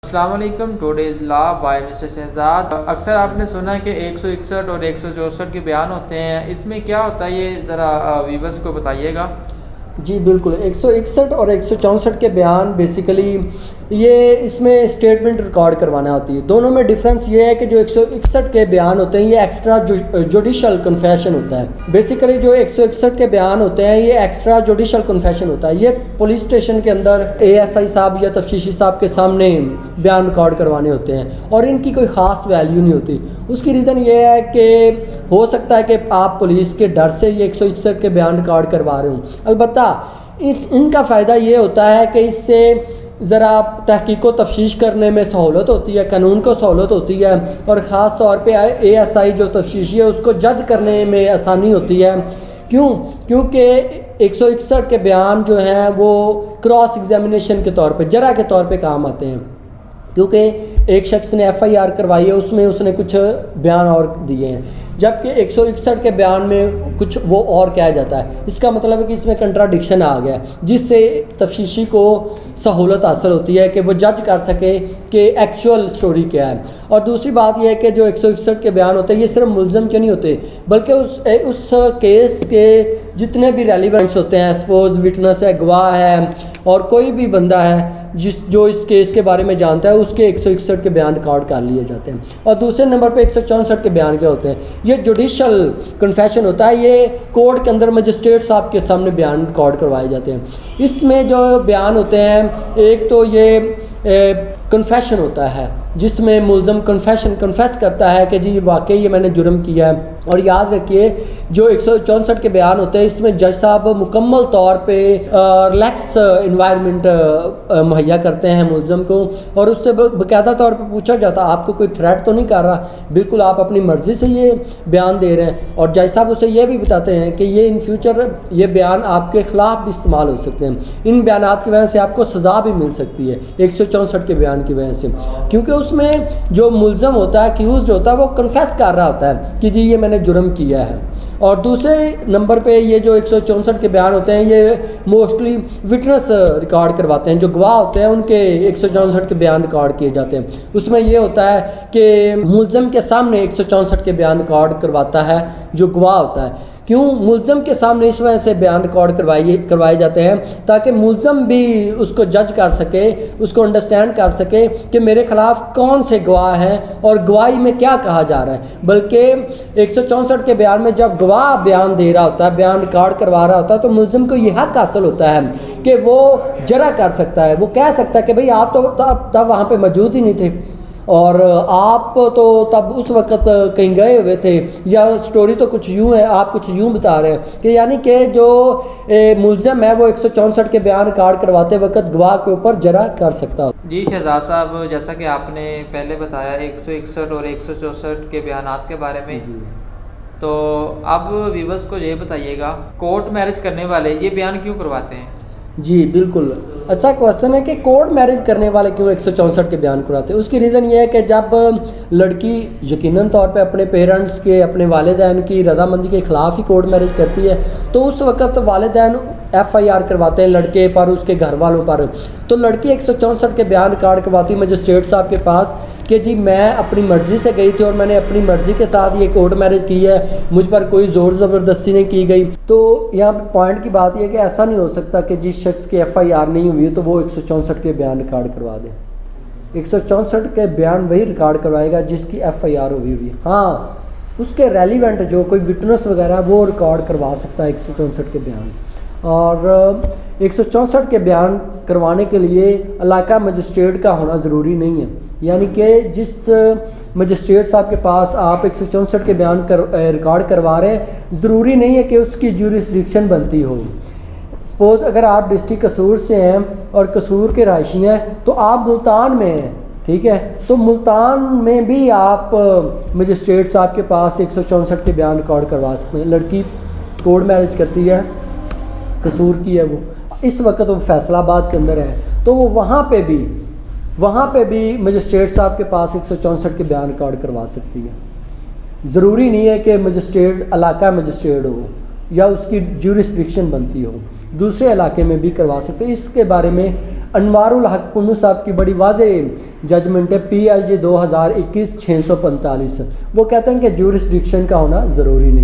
السلام علیکم. Today's law by mister Shahzad. اکثر آپ نے سنا کہ 161 اور 164 کے بیان ہوتے ہیں، اس میں کیا ہوتا ہے یہ ذرا ویورز کو بتائیے گا. جی بالکل. 161 اور 164 کے بیان بیسیکلی یہ اس میں اسٹیٹمنٹ ریکارڈ کروانا ہوتی ہے. دونوں میں ڈفرینس یہ ہے کہ جو 161 کے بیان ہوتے ہیں یہ ایکسٹرا جوڈیشل کنفیشن ہوتا ہے. بیسیکلی جو 161 کے بیان ہوتے ہیں یہ ایکسٹرا جوڈیشل کنفیشن ہوتا ہے. یہ پولیس اسٹیشن کے اندر ASI صاحب یا تفتیشی صاحب کے سامنے بیان ریکارڈ کروانے ہوتے ہیں اور ان کی کوئی خاص ویلیو نہیں ہوتی. اس کی ریزن یہ ہے کہ ہو سکتا ہے کہ آپ پولیس کے ڈر سے یہ 161 کے بیان ریکارڈ کروا رہے ہوں. البتہ ان کا فائدہ یہ ہوتا ہے کہ اس سے ذرا تحقیق و تفتیش کرنے میں سہولت ہوتی ہے، قانون کو سہولت ہوتی ہے، اور خاص طور پہ ASI جو تفتیشی ہے اس کو جج کرنے میں آسانی ہوتی ہے. کیونکہ 161 کے بیان جو ہیں وہ کراس ایگزامینیشن کے طور پہ، جرح کے طور پہ کام آتے ہیں. کیونکہ ایک شخص نے FIR کروائی ہے، اس میں اس نے کچھ بیان اور دیے ہیں، جبکہ 161 کے بیان میں کچھ وہ اور کہا جاتا ہے. اس کا مطلب ہے کہ اس میں کنٹراڈکشن آ گیا، جس سے تفتیشی کو سہولت حاصل ہوتی ہے کہ وہ جج کر سکے کہ ایکچوئل سٹوری کیا ہے. اور دوسری بات یہ ہے کہ جو 161 کے بیان ہوتے ہیں یہ صرف ملزم کے نہیں ہوتے، بلکہ اس کیس کے جتنے بھی ریلیونٹس ہوتے ہیں، سپوز وٹنس ہے، گواہ ہے، اور کوئی بھی بندہ ہے جو اس کیس کے بارے میں جانتا ہے، اس کے 161 کے بیان ریکارڈ کر لیے جاتے ہیں. اور دوسرے نمبر پہ 164 کے بیان کیا ہوتے ہیں؟ یہ جوڈیشل کنفیشن ہوتا ہے. یہ کورٹ کے اندر مجسٹریٹ صاحب کے سامنے بیان ریکارڈ کروائے جاتے ہیں. اس میں جو بیان ہوتے ہیں، ایک تو یہ کنفیشن ہوتا ہے جس میں ملزم کنفیس کرتا ہے کہ جی واقعی یہ میں نے جرم کیا ہے. اور یاد رکھیے جو 164 کے بیان ہوتے ہیں اس میں جج صاحب مکمل طور پہ ریلیکس انوائرمنٹ مہیا کرتے ہیں ملزم کو، اور اس سے باقاعدہ طور پہ پوچھا جاتا آپ کو کوئی تھریٹ تو نہیں کر رہا، بالکل آپ اپنی مرضی سے یہ بیان دے رہے ہیں. اور جج صاحب اسے یہ بھی بتاتے ہیں کہ یہ ان فیوچر یہ بیان آپ کے خلاف بھی استعمال ہو سکتے ہیں، ان بیانات کی وجہ سے آپ کو سزا بھی مل سکتی ہے 164 کے بیان کی وجہ سے. کیونکہ اس میں جو ملزم ہوتا ہے، ایکیوزڈ ہوتا ہے، وہ کنفیس کر رہا ہوتا ہے کہ جی یہ میں نے جرم کیا ہے. اور دوسرے نمبر پہ یہ جو 164 کے بیان ہوتے ہیں یہ موسٹلی وٹنس ریکارڈ کرواتے ہیں. جو گواہ ہوتے ہیں ان کے 164 کے بیان ریکارڈ کیے جاتے ہیں. اس میں یہ ہوتا ہے کہ ملزم کے سامنے 164 کے بیان ریکارڈ کرواتا ہے جو گواہ ہوتا ہے. کیوں ملزم کے سامنے اس وجہ سے بیان ریکارڈ کروائے جاتے ہیں تاکہ ملزم بھی اس کو جج کر سکے، اس کو انڈرسٹینڈ کر سکے کہ میرے خلاف کون سے گواہ ہیں اور گواہی میں کیا کہا جا رہا ہے. بلکہ 164 کے بیان میں جب گواہ بیان دے رہا ہوتا ہے، بیان ریکارڈ کروا رہا ہوتا ہے، تو ملزم کو یہ حق حاصل ہوتا ہے کہ وہ جرح کر سکتا ہے. وہ کہہ سکتا ہے کہ بھئی آپ تو تب وہاں پہ موجود ہی نہیں تھے، اور آپ تو تب اس وقت کہیں گئے ہوئے تھے، یا سٹوری تو کچھ یوں ہے، آپ کچھ یوں بتا رہے ہیں کہ یعنی کہ جو ملزم ہے وہ 164 کے بیان ریکارڈ کرواتے وقت گواہ کے اوپر جرح کر سکتا ہو. جی شہزاد صاحب، جیسا کہ آپ نے پہلے بتایا 161 اور 164 کے بیانات کے بارے میں، جی تو اب ویورز کو یہ بتائیے گا کورٹ میرج کرنے والے یہ بیان کیوں کرواتے ہیں؟ جی بالکل اچھا کوشچن ہے کہ کورٹ میرج کرنے والے کیوں 164 کے بیان کراتے ہیں. اس کی ریزن یہ ہے کہ جب لڑکی یقیناً طور پہ اپنے پیرنٹس کے، اپنے والدین کی رضامندی کے خلاف ہی کورٹ میرج کرتی ہے، تو اس وقت والدین FIR کرواتے ہیں لڑکے پر، اس کے گھر والوں پر. تو لڑکی 164 کے بیان ریکارڈ کرواتی مجسٹریٹ صاحب کے پاس کہ جی میں اپنی مرضی سے گئی تھی اور میں نے اپنی مرضی کے ساتھ یہ کورٹ میرج کی ہے، مجھ پر کوئی زور زبردستی نہیں کی گئی. تو یہاں پہ پوائنٹ کی بات یہ ہے کہ ایسا نہیں ہو سکتا کہ جس شخص کی FIR نہیں ہوئی ہے تو وہ 164 کے بیان ریکارڈ کروا دے. 164 کے بیان وہی ریکارڈ کروائے گا جس کی FIR ہوئی ہوئی. ہاں اس کے ریلیونٹ جو کوئی وٹنس وغیرہ وہ ریکارڈ کروا سکتا ہے 164 کے بیان. اور 164 کے بیان کروانے کے لیے علاقہ مجسٹریٹ کا ہونا ضروری نہیں ہے. یعنی کہ جس مجسٹریٹ صاحب کے پاس آپ 164 کے بیان ریکارڈ کروا رہے ہیں ضروری نہیں ہے کہ اس کی جورسڈکشن بنتی ہو. سپوز اگر آپ ڈسٹرکٹ قصور سے ہیں اور قصور کے رہائشی ہیں تو آپ ملتان میں ہیں، ٹھیک ہے، تو ملتان میں بھی آپ مجسٹریٹ صاحب کے پاس 164 کے بیان ریکارڈ کروا سکتے ہیں. لڑکی کورٹ میرج کرتی ہے، قصور کی ہے، وہ اس وقت وہ فیصلہ آباد کے اندر ہے، تو وہ وہاں پہ بھی مجسٹریٹ صاحب کے پاس 164 کے بیان ریکارڈ کروا سکتی ہے. ضروری نہیں ہے کہ مجسٹریٹ علاقہ مجسٹریٹ ہو یا اس کی جورسڈکشن بنتی ہو، دوسرے علاقے میں بھی کروا سکتے ہیں. اس کے بارے میں انوار الحق پنو صاحب کی بڑی واضح ججمنٹ ہے PLG 2021 645. وہ کہتے ہیں کہ جورسڈکشن کا ہونا ضروری نہیں.